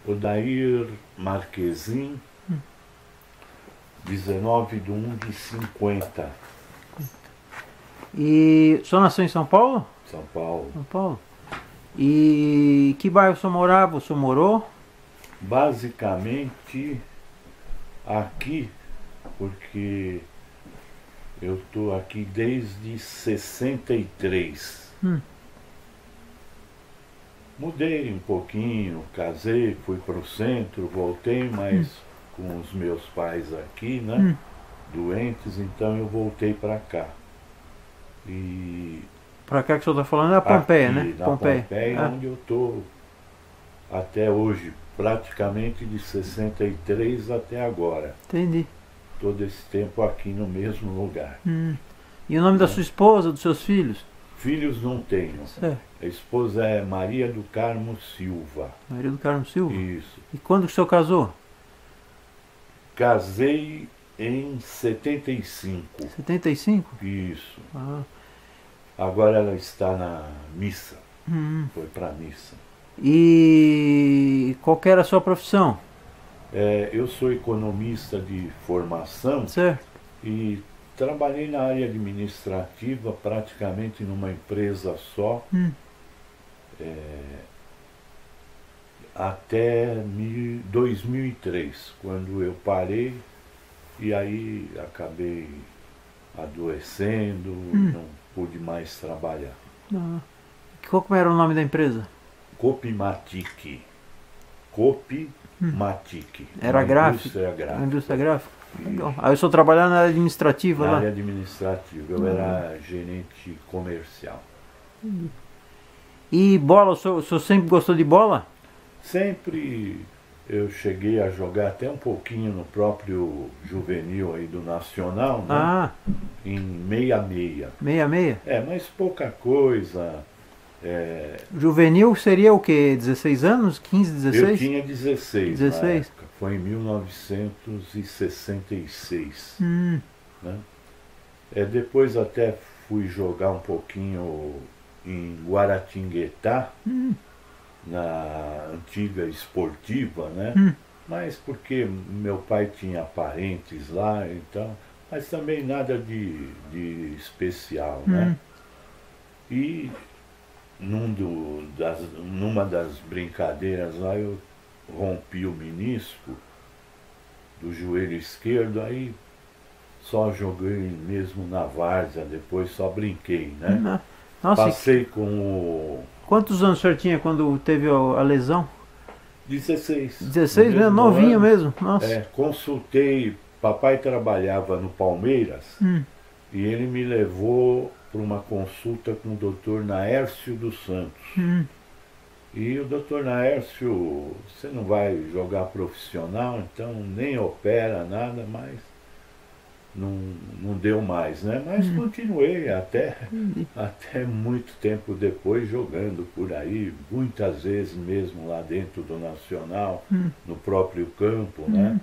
Odair Marquezin, 19/1/50. E o senhor nasceu em São Paulo? São Paulo. São Paulo. E que bairro o senhor morava? O senhor morou? Basicamente aqui, porque eu estou aqui desde 63. Mudei um pouquinho, casei, fui para o centro, voltei, mas com os meus pais aqui, né? Doentes, então eu voltei para cá. E Pra cá que o senhor está falando é a Pompeia, aqui, né? na Pompeia, onde eu estou até hoje, praticamente de 63 até agora. Entendi. Todo esse tempo aqui no mesmo lugar. E o nome da sua esposa, dos seus filhos? Filhos não tenho. Certo. A esposa é Maria do Carmo Silva. Maria do Carmo Silva? Isso. E quando que o senhor casou? Casei em 75. 75? Isso. Ah. Agora ela está na missa. Foi para a missa. E qual que era a sua profissão? Eu sou economista de formação. Certo. E trabalhei na área administrativa praticamente numa empresa só. Até 2003, quando eu parei e aí acabei adoecendo, não pude mais trabalhar. Qual que era o nome da empresa? Copimatic. Copimatic. Era gráfica? Uma indústria gráfica? Legal. Aí o senhor trabalhava na área administrativa Na lá? área administrativa, eu era gerente comercial. E bola, o senhor sempre gostou de bola? Sempre eu cheguei a jogar até um pouquinho no próprio juvenil aí do Nacional, né? Ah, Em 66. 66? Mas pouca coisa. Juvenil seria o quê? 16 anos? 15, 16? Eu tinha 16 na 16? época. Foi em 1966. Né? Depois até fui jogar um pouquinho em Guaratinguetá, na antiga esportiva, né? Mas porque meu pai tinha parentes lá, então, mas também nada de especial, né? E numa das brincadeiras lá eu rompi o menisco do joelho esquerdo, aí só joguei mesmo na várzea, depois só brinquei, né? Nossa, Passei com o... Quantos anos o senhor tinha quando teve a lesão? 16. 16 mesmo? Novinho mesmo? Nossa. Consultei, papai trabalhava no Palmeiras, e ele me levou para uma consulta com o doutor Naércio dos Santos. E o doutor Naércio, você não vai jogar profissional, então nem opera nada, mas não deu mais, né? Mas continuei até muito tempo depois jogando por aí, muitas vezes mesmo lá dentro do Nacional, no próprio campo, né?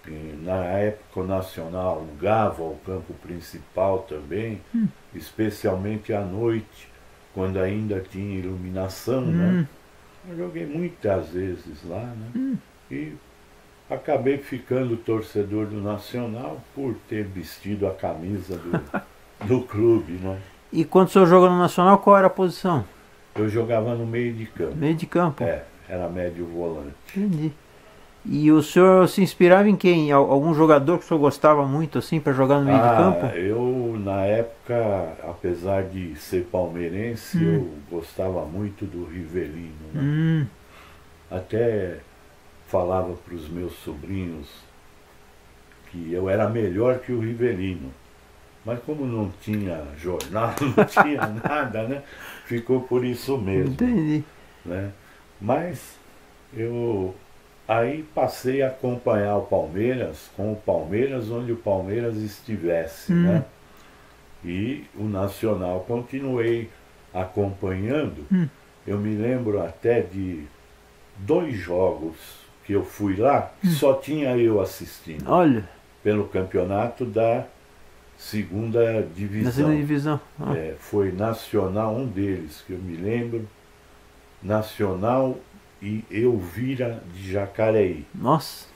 E na época o Nacional alugava o campo principal também, especialmente à noite, quando ainda tinha iluminação, né? Eu joguei muitas vezes lá, né? E acabei ficando torcedor do Nacional por ter vestido a camisa do clube, né? E quando o senhor jogou no Nacional, qual era a posição? Eu jogava no meio de campo. Meio de campo? Era médio volante. Entendi. E o senhor se inspirava em quem? Algum jogador que o senhor gostava muito assim para jogar no meio de campo? Eu na época, apesar de ser palmeirense, eu gostava muito do Rivelino, né? Até falava para os meus sobrinhos que eu era melhor que o Rivelino. Mas como não tinha jornal, não tinha nada, né? Ficou por isso mesmo. Entendi. Né? Mas eu aí passei a acompanhar o Palmeiras, com o Palmeiras onde o Palmeiras estivesse, né? E o Nacional continuei acompanhando. Eu me lembro até de 2 jogos que eu fui lá, que só tinha eu assistindo. Olha. Pelo campeonato da segunda divisão. Da segunda divisão. Foi Nacional, um deles que eu me lembro, Nacional e Elvira de Jacareí. Nossa.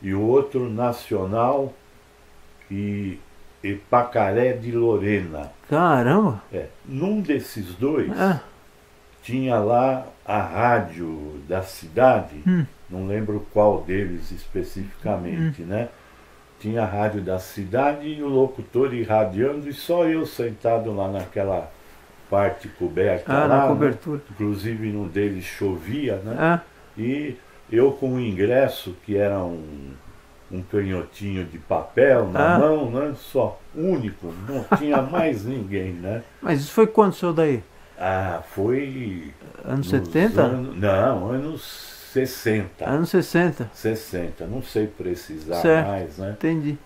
E o outro Nacional e Pacaré de Lorena. Caramba. Num desses dois, tinha lá a rádio da cidade, não lembro qual deles especificamente, né? Tinha a rádio da cidade e o locutor irradiando, e só eu sentado lá naquela parte coberta lá, na cobertura. Né? Inclusive num deles chovia, né? E eu com o ingresso, que era um canhotinho de papel na mão, né? Só, único, não tinha mais ninguém, né? Mas isso foi quando, senhor daí? Foi... Anos 70? Não, anos 60. Anos 60. 60, não sei precisar certo. Mais, né? Entendi.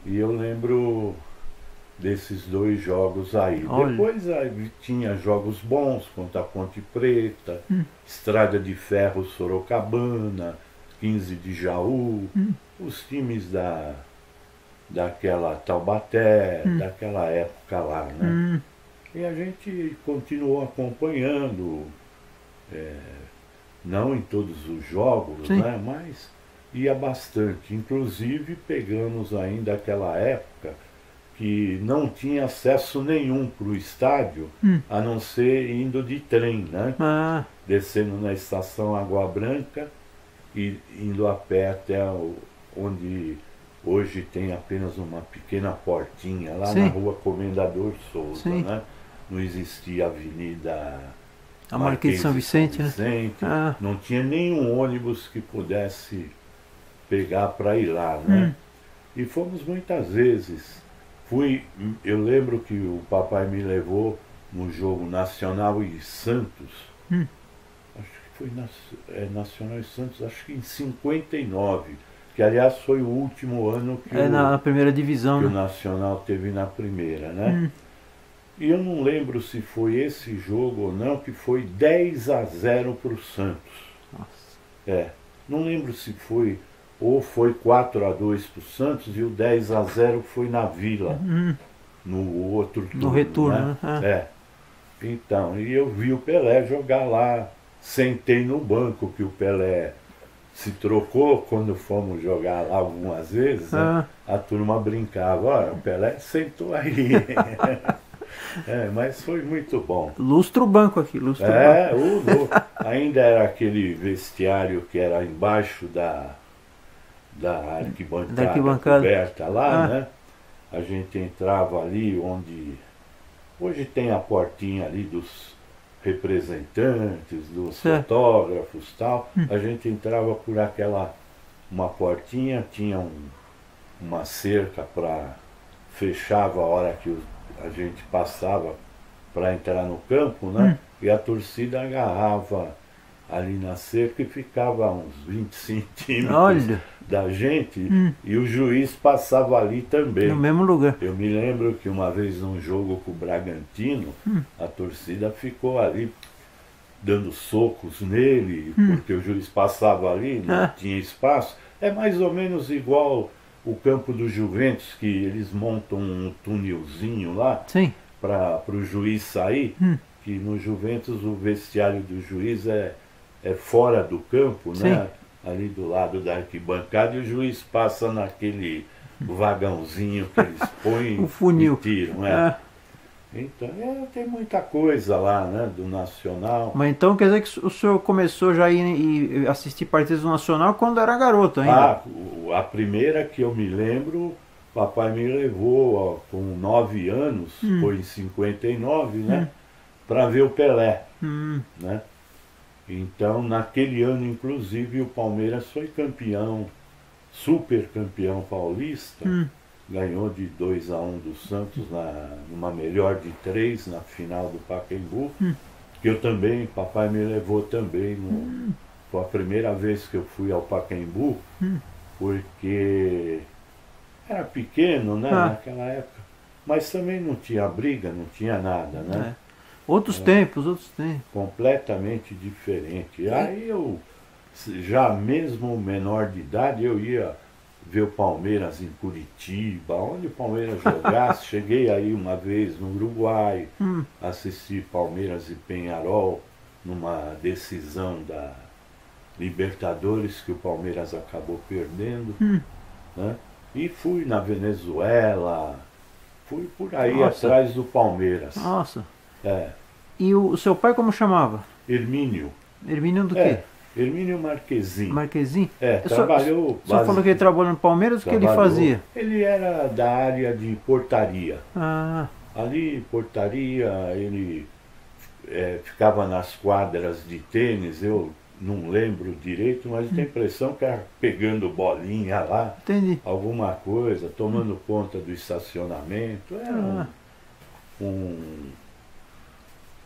E eu lembro desses dois jogos aí. Olha. Depois tinha jogos bons contra a Ponte Preta, Estrada de Ferro Sorocabana, 15 de Jaú, os times daquela Taubaté, daquela época lá, né? E a gente continuou acompanhando, não em todos os jogos, né? Mas ia bastante. Inclusive pegamos ainda aquela época que não tinha acesso nenhum para o estádio, a não ser indo de trem, né? Descendo na estação Água Branca e indo a pé até onde hoje tem apenas uma pequena portinha, lá na rua Comendador Souza, né? Não existia a Avenida Marquês de São Vicente, né? Não tinha nenhum ônibus que pudesse pegar para ir lá, né? E fomos muitas vezes. Eu lembro que o papai me levou no jogo Nacional e Santos, acho que foi Nacional e Santos, acho que em 59, que aliás foi o último ano que, na primeira divisão, que né? o Nacional teve na primeira, né? E eu não lembro se foi esse jogo ou não, que foi 10-0 para o Santos. Nossa. Não lembro se foi, ou foi 4-2 para o Santos e o 10-0 foi na Vila, no outro turno. No retorno, né? Então, e eu vi o Pelé jogar lá, sentei no banco que o Pelé se trocou quando fomos jogar lá algumas vezes, né? A turma brincava, olha, o Pelé sentou aí. Mas foi muito bom. Lustra o banco aqui, lustra o banco. Ainda era aquele vestiário que era embaixo da arquibancada coberta lá, né? A gente entrava ali onde hoje tem a portinha ali dos representantes, dos fotógrafos e tal. A gente entrava por uma portinha, tinha uma cerca fechava a hora que a gente passava para entrar no campo, né? E a torcida agarrava ali na cerca e ficava a uns 20 centímetros da gente, e o juiz passava ali também. No mesmo lugar. Eu me lembro que uma vez num jogo com o Bragantino, a torcida ficou ali dando socos nele, porque o juiz passava ali, não tinha espaço. É mais ou menos igual o campo do Juventus, que eles montam um tunelzinho lá para o juiz sair, que no Juventus o vestiário do juiz é fora do campo, né? Ali do lado da arquibancada, e o juiz passa naquele vagãozinho que eles põem o funil. E tiram. Então, tem muita coisa lá, né, do Nacional. Mas então quer dizer que o senhor começou já a ir assistir partidas do Nacional quando era garoto ainda? A primeira que eu me lembro, papai me levou com 9 anos, foi em 59, né, para ver o Pelé, né? Então, naquele ano, inclusive, o Palmeiras foi campeão, super campeão paulista, ganhou de 2-1 do Santos numa melhor de 3 na final do Pacaembu, que eu também, papai me levou também, foi a primeira vez que eu fui ao Pacaembu, porque era pequeno, né, naquela época, mas também não tinha briga, não tinha nada, né? Outros tempos. Completamente diferente. Aí eu, já mesmo menor de idade, eu ia ver o Palmeiras em Curitiba, onde o Palmeiras jogasse. Cheguei aí uma vez no Uruguai, assisti Palmeiras e Peñarol numa decisão da Libertadores que o Palmeiras acabou perdendo, né? E fui na Venezuela, fui por aí Nossa. atrás do Palmeiras. Nossa. É, E o seu pai como chamava? Hermínio. Hermínio do É, quê? Hermínio Marquezin. Marquezin? É, O senhor trabalhou. falou que ele trabalhou no Palmeiras, o que ele trabalhou. fazia? Ele era da área de portaria. Ah, Ali, portaria, ele ficava nas quadras de tênis, eu não lembro direito, mas tenho a impressão que era pegando bolinha lá, entendi. alguma coisa, tomando conta do estacionamento. Era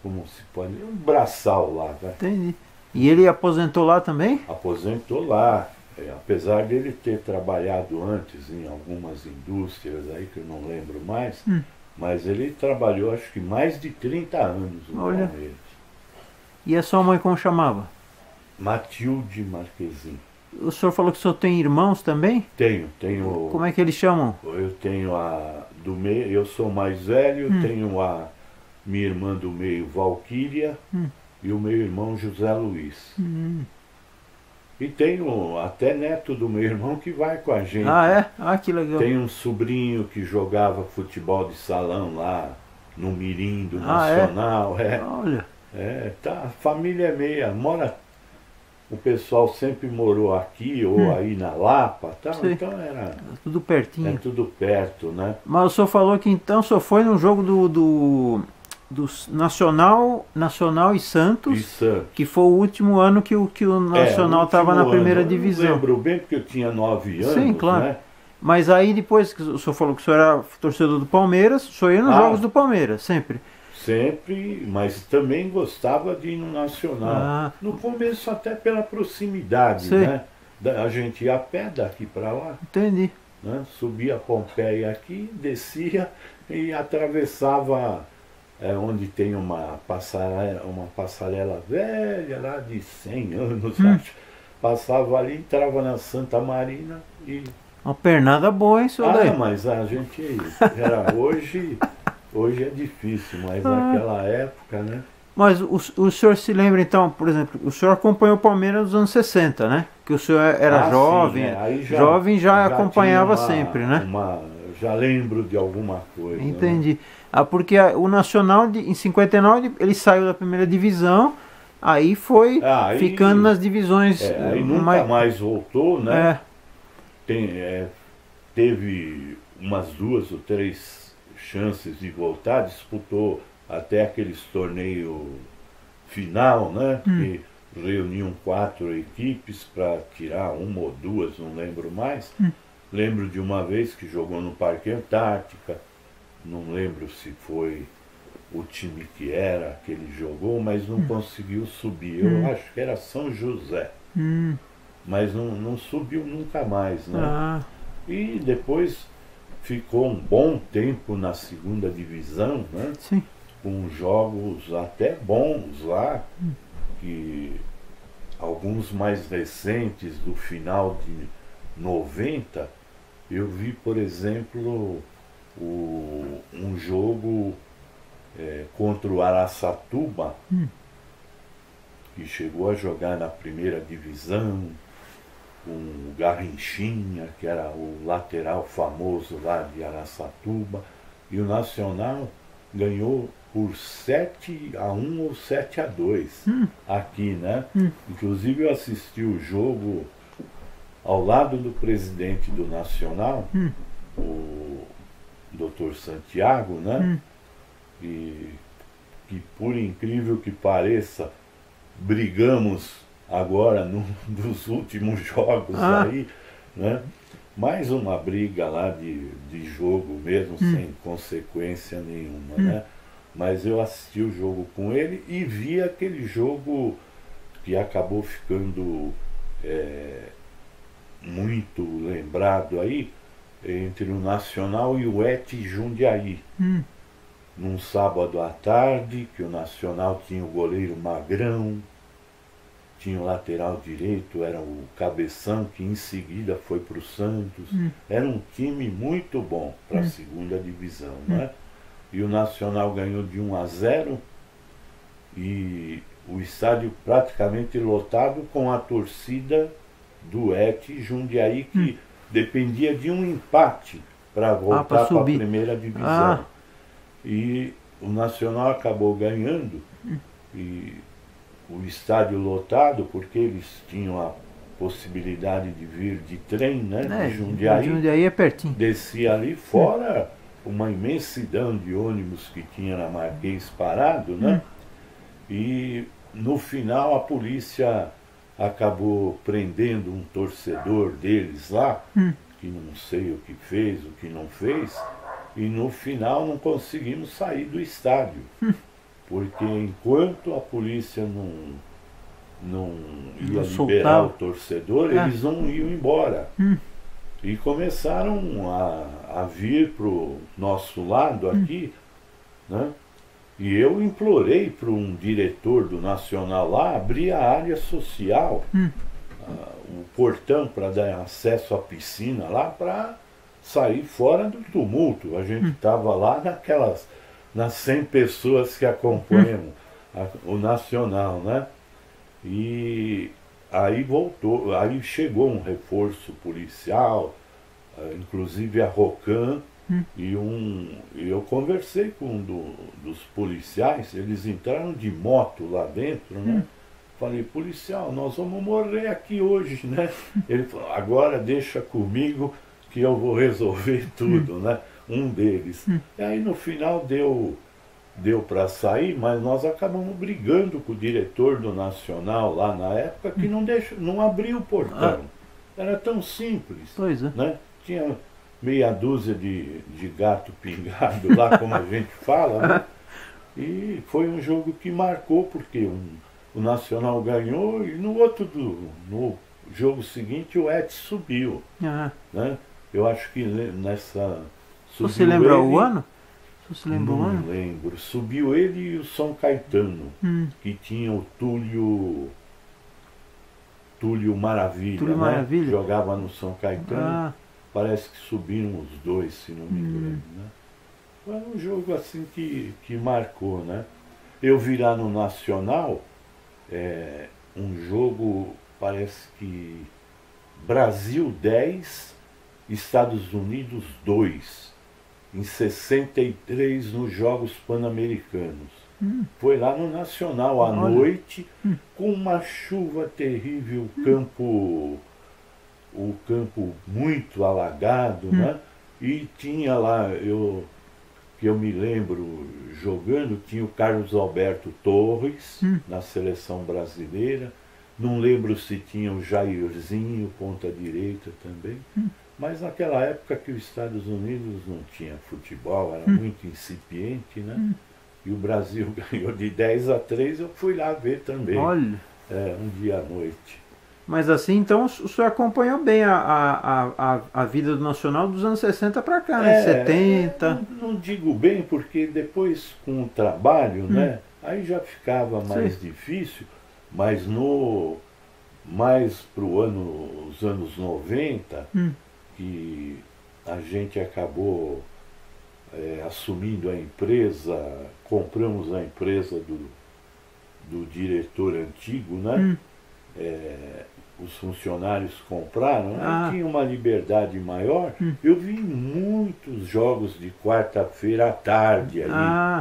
como se pode dizer, um braçal lá, né? Entendi. E ele aposentou lá também? Aposentou lá, apesar dele ter trabalhado antes em algumas indústrias aí que eu não lembro mais, mas ele trabalhou acho que mais de 30 anos no Olha. Palmeiras. E a sua mãe como chamava? Matilde Marquezin. O senhor falou que o senhor tem irmãos também? Tenho. Como é que eles chamam? Eu tenho a do meio, eu sou mais velho, tenho a minha irmã do meio, Valquíria, e o meu irmão José Luiz. E tenho até neto do meu irmão que vai com a gente. Ah, é? Ah, que legal. Tem um sobrinho que jogava futebol de salão lá no Mirim do Ah, Nacional. Olha, Tá, a família é meia, o pessoal sempre morou aqui ou aí na Lapa, tá? Sei. Então era tudo pertinho. tudo perto, né? Mas o senhor falou que então o senhor foi no jogo do Nacional e Santos, E Santos. que foi o último ano que o Nacional estava na primeira Eu divisão. não lembro bem porque eu tinha 9 anos, Sim, claro. né? Mas aí depois que o senhor falou que o senhor era torcedor do Palmeiras, o senhor ia nos jogos do Palmeiras, sempre. Sempre, mas também gostava de ir no Nacional. Ah. No começo até pela proximidade, Sei. né? A gente ia a pé daqui para lá, Entendi. né? Subia a Pompeia aqui, descia e atravessava onde tem uma passarela velha lá de 100 anos, acho. Passava ali, entrava na Santa Marina e... Uma pernada boa, hein, senhor daí? mas a gente era hoje é difícil, mas naquela época, né? Mas o senhor se lembra então, por exemplo, o senhor acompanhou o Palmeiras nos anos 60, né? Que o senhor era jovem, sim, aí jovem já acompanhava tinha sempre, né? Já lembro de alguma coisa. Entendi. Né? Porque o Nacional em 59 ele saiu da primeira divisão, aí foi ficando nas divisões. Aí nunca mais voltou, né? Teve umas 2 ou 3 chances de voltar, disputou até aqueles torneio final, né? Que reuniam 4 equipes para tirar 1 ou 2, não lembro mais. Lembro de uma vez que jogou no Parque Antártica, não lembro se foi o time que era que ele jogou, mas não conseguiu subir. Eu acho que era São José, mas não subiu nunca mais, né? E depois ficou um bom tempo na segunda divisão, né? Sim. Com jogos até bons lá, que alguns mais recentes do final de 90, eu vi, por exemplo, um jogo contra o Araçatuba, que chegou a jogar na primeira divisão, com o Garrinchinha, que era o lateral famoso lá de Araçatuba, e o Nacional ganhou por 7-1 ou 7-2 aqui, né? Inclusive eu assisti o jogo ao lado do presidente do Nacional, o Dr. Santiago, né? E que, por incrível que pareça, brigamos agora num dos últimos jogos aí, né? Mais uma briga lá de jogo mesmo, sem consequência nenhuma, né? Mas eu assisti o jogo com ele e vi aquele jogo que acabou ficando muito lembrado aí, entre o Nacional e o ET Jundiaí. Num sábado à tarde, que o Nacional tinha o goleiro Magrão, tinha o lateral direito, era o Cabeção, que em seguida foi para o Santos. Era um time muito bom para a segunda divisão, né? E o Nacional ganhou de 1-0, e o estádio praticamente lotado com a torcida do ET Jundiaí, que dependia de um empate para voltar para a primeira divisão. E o Nacional acabou ganhando, e o estádio lotado, porque eles tinham a possibilidade de vir de trem, né? De Jundiaí. Jundiaí é pertinho. Descia ali fora uma imensidão de ônibus que tinha na Marquês parado, né? E no final a polícia acabou prendendo um torcedor deles lá, que não sei o que fez, o que não fez, e no final não conseguimos sair do estádio. Porque enquanto a polícia não ia liberar o torcedor, eles não iam embora. E começaram a vir para o nosso lado aqui, né? E eu implorei para um diretor do Nacional lá abrir a área social, o portão para dar acesso à piscina lá, para sair fora do tumulto. A gente estava lá nas 100 pessoas que acompanham o Nacional, né? E aí voltou, aí chegou um reforço policial, inclusive a Rocan, e eu conversei com um dos policiais, eles entraram de moto lá dentro, né? Falei, policial, nós vamos morrer aqui hoje, né? Ele falou, agora deixa comigo que eu vou resolver tudo, né? Um deles. E aí no final deu para sair, mas nós acabamos brigando com o diretor do Nacional lá na época, que não abriu o portão. Era tão simples. Pois é. Né? Tinha meia dúzia de gato pingado lá, como a gente fala, né? E foi um jogo que marcou, porque o Nacional ganhou e no jogo seguinte o ET subiu. Né? Eu acho que nessa... Você lembra o ano? Você lembra o ano? Não lembro. Subiu ele e o São Caetano, que tinha o Túlio Maravilha, Túlio né? Maravilha. Jogava no São Caetano. Parece que subiram os dois, se não me engano. Né? Foi um jogo assim que marcou, né? Eu vi lá no Nacional um jogo, parece que Brasil 10, Estados Unidos 2, em 63 nos Jogos Pan-Americanos. Foi lá no Nacional à noite, com uma chuva terrível, o campo muito alagado, né? E tinha lá, que eu me lembro jogando, tinha o Carlos Alberto Torres na seleção brasileira. Não lembro se tinha o Jairzinho, ponta direita também. Mas naquela época que os Estados Unidos não tinha futebol, era muito incipiente, né? E o Brasil ganhou de 10-3, eu fui lá ver também. Olha. Um dia à noite. Mas assim, então o senhor acompanhou bem a vida do Nacional dos anos 60 para cá, né? 70. Não digo bem, porque depois com o trabalho, né? Aí já ficava mais difícil, mas mais para os anos 90, que a gente acabou assumindo a empresa, compramos a empresa do diretor antigo, né? Os funcionários compraram, né? Tinha uma liberdade maior. Eu vi muitos jogos de quarta-feira à tarde ali.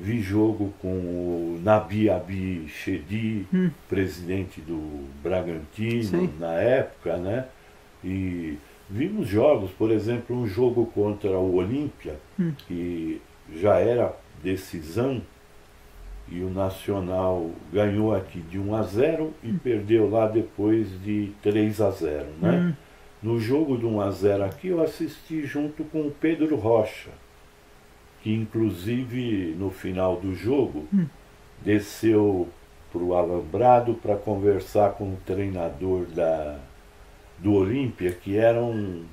Vi jogo com o Nabi Abichedi, presidente do Bragantino na época, né? E vimos jogos, por exemplo, um jogo contra o Olímpia, que já era decisão, e o Nacional ganhou aqui de 1-0 e perdeu lá depois de 3-0, né? No jogo de 1-0 aqui eu assisti junto com o Pedro Rocha, que inclusive no final do jogo desceu para o Alambrado para conversar com o treinador do Olímpia, que era um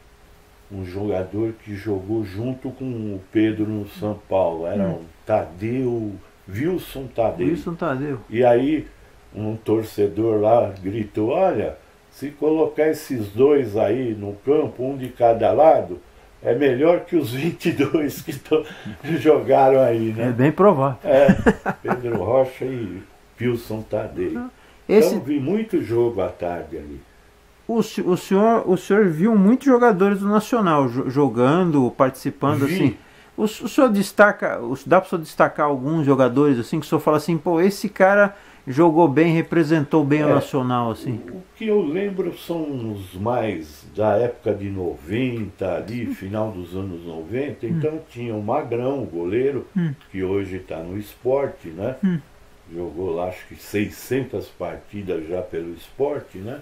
jogador que jogou junto com o Pedro no São Paulo, era um Wilson Tadeu. E aí um torcedor lá gritou, olha, se colocar esses dois aí no campo, um de cada lado, é melhor que os 22 que jogaram aí, né? É bem provável. Pedro Rocha e Pilson Tadei. Então vi muito jogo à tarde ali. O senhor viu muitos jogadores do Nacional jogando, participando, assim. O senhor destaca, dá para o senhor destacar alguns jogadores assim que o senhor fala assim, pô, esse cara jogou bem, representou bem o Nacional, assim? O que eu lembro são os mais da época de 90, ali, final dos anos 90. Então tinha o Magrão, o goleiro, que hoje está no Sport, né? Jogou lá acho que 600 partidas já pelo Sport, né?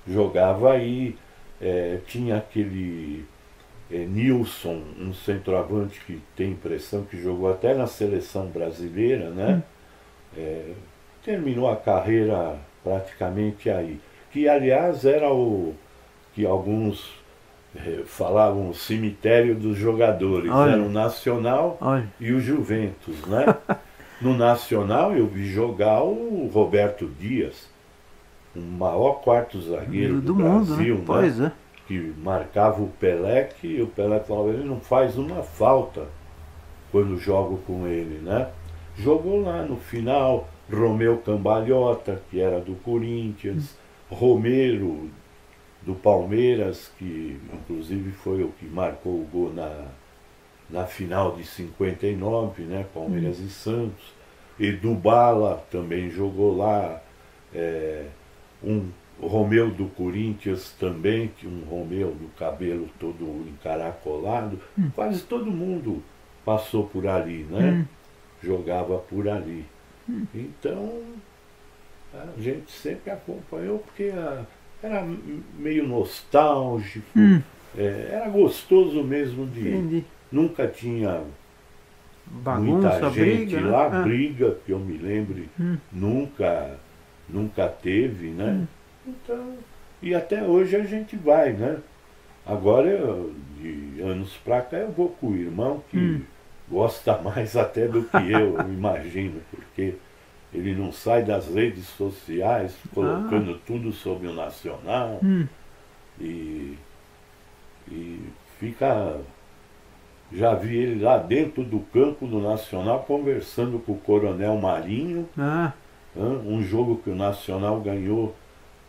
Jogava aí, tinha aquele Nilson, um centroavante que tem impressão que jogou até na seleção brasileira, né? Terminou a carreira praticamente aí. Que aliás era o que alguns falavam o cemitério dos jogadores. Olha. Era o Nacional e o Juventus, né? No Nacional eu vi jogar o Roberto Dias, o maior quarto zagueiro do Brasil, mundo, né? Pois que marcava o Pelé, que o Pelé falava, ele não faz uma falta quando jogo com ele, né? Jogou lá no final Romeu Cambalhota, que era do Corinthians, Romero do Palmeiras, que inclusive foi o que marcou o gol na final de 59, né? Palmeiras e Santos. Edu Bala também jogou lá, um Romeu do Corinthians também, que um Romeu do cabelo todo encaracolado. Quase todo mundo passou por ali, né? Jogava por ali. Então, a gente sempre acompanhou, porque era meio nostálgico, era gostoso mesmo de ir. Nunca tinha bagunça, muita gente briga, lá, né? briga, que eu me lembre, nunca teve, né? Então, e até hoje a gente vai, né? Agora, de anos pra cá, eu vou com o irmão que gosta mais até do que eu imagino, porque ele não sai das redes sociais colocando tudo sobre o Nacional e fica... Já vi ele lá dentro do campo do Nacional conversando com o Coronel Marinho, um jogo que o Nacional ganhou,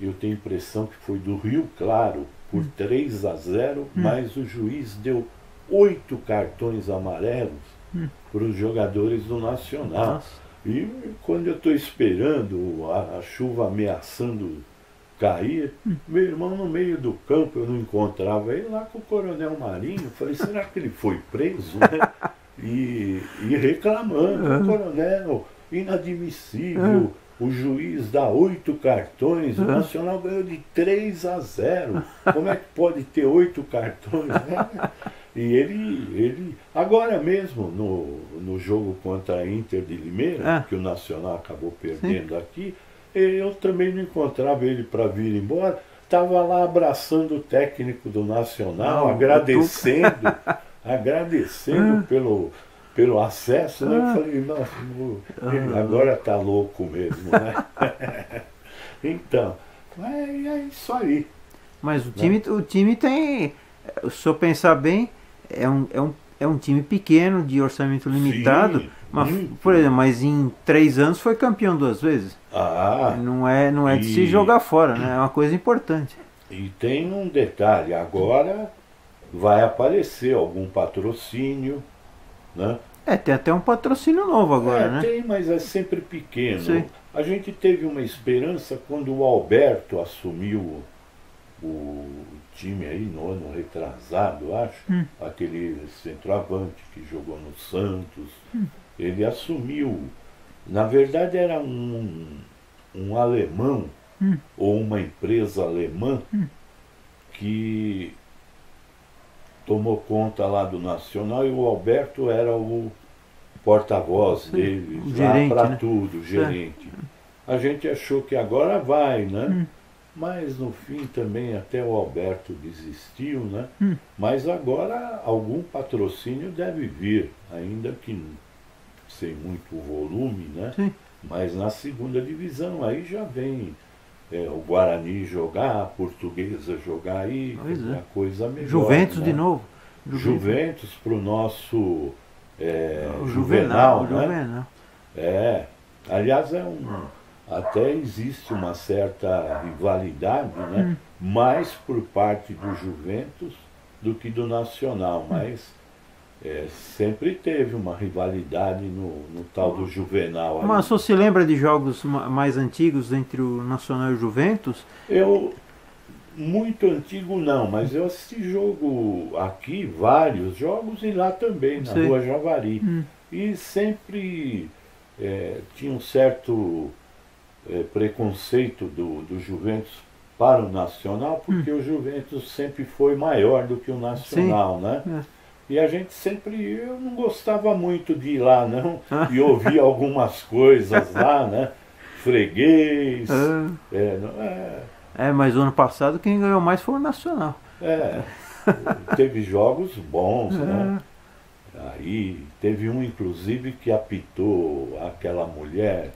eu tenho a impressão que foi do Rio Claro, por 3-0, mas o juiz deu 8 cartões amarelos para os jogadores do Nacional. Nossa. E quando eu estou esperando a chuva ameaçando cair, meu irmão no meio do campo, eu não encontrava ele lá com o Coronel Marinho. Falei, será que ele foi preso, né? E reclamando, coronel, inadmissível, o juiz dá 8 cartões, o Nacional ganhou de 3-0. Como é que pode ter 8 cartões, né? E ele agora mesmo, no jogo contra a Inter de Limeira, que o Nacional acabou perdendo aqui, eu também não encontrava ele para vir embora. Estava lá abraçando o técnico do Nacional, agradecendo pelo acesso, né? Eu falei, nossa, ele agora está louco mesmo, né? Então, é isso aí. Mas o time tem, se eu pensar bem, é um time pequeno, de orçamento limitado. Sim, mas, por exemplo, mas em 3 anos foi campeão 2 vezes. Não é de se jogar fora, né? É uma coisa importante. E tem um detalhe, agora vai aparecer algum patrocínio, né? Tem até um patrocínio novo agora, né? Tem, mas é sempre pequeno. Sim. A gente teve uma esperança quando o Alberto assumiu o time aí no ano retrasado, acho, aquele centroavante que jogou no Santos, ele assumiu, na verdade era um alemão, ou uma empresa alemã, que tomou conta lá do Nacional, e o Alberto era o porta-voz dele, lá para tudo, gerente. A gente achou que agora vai, né? Mas no fim também até o Alberto desistiu, né? Mas agora algum patrocínio deve vir, ainda que sem muito volume, né? Sim. Mas na segunda divisão aí já vem o Guarani jogar, a Portuguesa jogar aí, a coisa melhor. Juventus, né? De novo. Juventus para o nosso O Juvenal, né? Juvenal. Aliás, até existe uma certa rivalidade, né? Mais por parte do Juventus do que do Nacional, mas sempre teve uma rivalidade no tal do Juvenal. Ali. Mas você se lembra de jogos mais antigos entre o Nacional e o Juventus? Muito antigo não, mas eu assisti jogo aqui, vários jogos, e lá também, na Rua Javari. E sempre tinha um certo preconceito do Juventus para o Nacional, porque o Juventus sempre foi maior do que o Nacional, né? E a gente sempre, eu não gostava muito de ir lá, não, e ouvir algumas coisas lá, né? Freguês, mas o ano passado quem ganhou mais foi o Nacional. Teve jogos bons, né? Aí teve um, inclusive, que apitou aquela mulher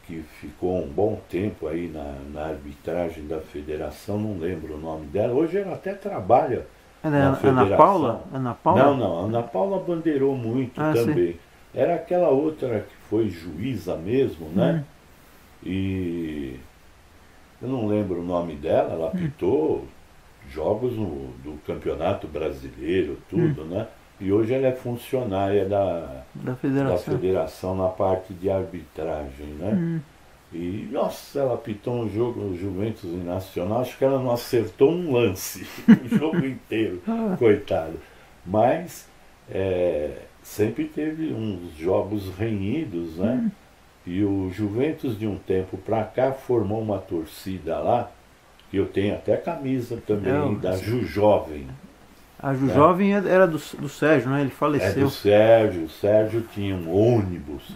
que ficou um bom tempo aí na arbitragem da federação, não lembro o nome dela. Hoje ela até trabalha na federação. Ana Paula? Ana Paula? Não, Ana Paula bandeirou muito também. Sim. Era aquela outra que foi juíza mesmo, né? E eu não lembro o nome dela, ela apitou jogos do Campeonato Brasileiro, tudo, né? E hoje ela é funcionária da federação na parte de arbitragem, né? E, nossa, ela apitou um jogo no Juventus e Nacional, acho que ela não acertou um lance, o jogo inteiro, coitado. Mas sempre teve uns jogos renhidos, né? E o Juventus, de um tempo para cá, formou uma torcida lá, que eu tenho até camisa também, da Jujovem. A Jujovem era do Sérgio, né? Ele faleceu. Do Sérgio. O Sérgio tinha um ônibus.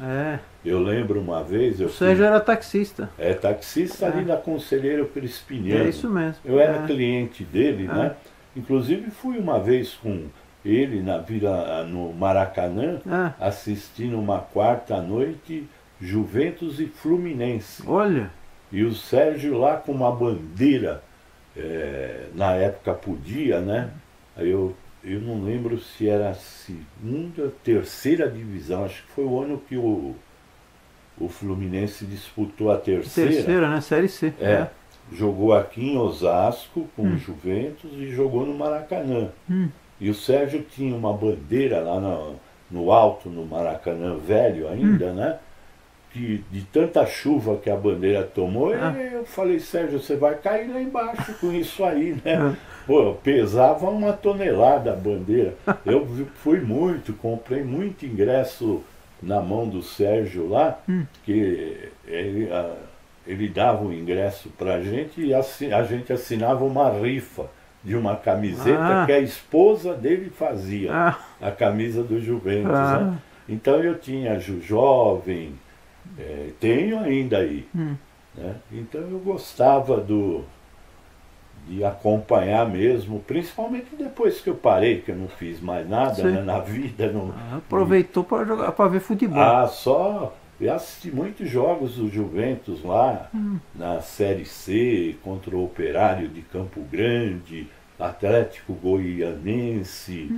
Eu lembro uma vez... O Sérgio era taxista. Taxista ali da Conselheiro Crispiniano. É isso mesmo. Eu era cliente dele, né? Inclusive fui uma vez com ele no Maracanã, assistindo uma quarta noite Juventus e Fluminense. Olha! E o Sérgio lá com uma bandeira, na época podia, né? Aí eu não lembro se era a segunda, terceira divisão, acho que foi o ano que o Fluminense disputou a terceira. Terceira, né? Série C. Jogou aqui em Osasco com o Juventus e jogou no Maracanã. E o Sérgio tinha uma bandeira lá no alto, no Maracanã velho ainda, né? Que de tanta chuva que a bandeira tomou, eu falei, Sérgio, você vai cair lá embaixo com isso aí, né? Pô, pesava 1 tonelada a bandeira. Eu fui comprei muito ingresso na mão do Sérgio lá, que ele dava o ingresso pra gente e a gente assinava uma rifa de uma camiseta que a esposa dele fazia, a camisa do Juventus, né? Então eu tinha Jovem, tenho ainda aí, né? Então eu gostava de acompanhar mesmo, principalmente depois que eu parei, que eu não fiz mais nada, né, na vida. Aproveitou para jogar, para ver futebol. Eu assisti muitos jogos do Juventus lá, na Série C, contra o Operário de Campo Grande, Atlético Goianense.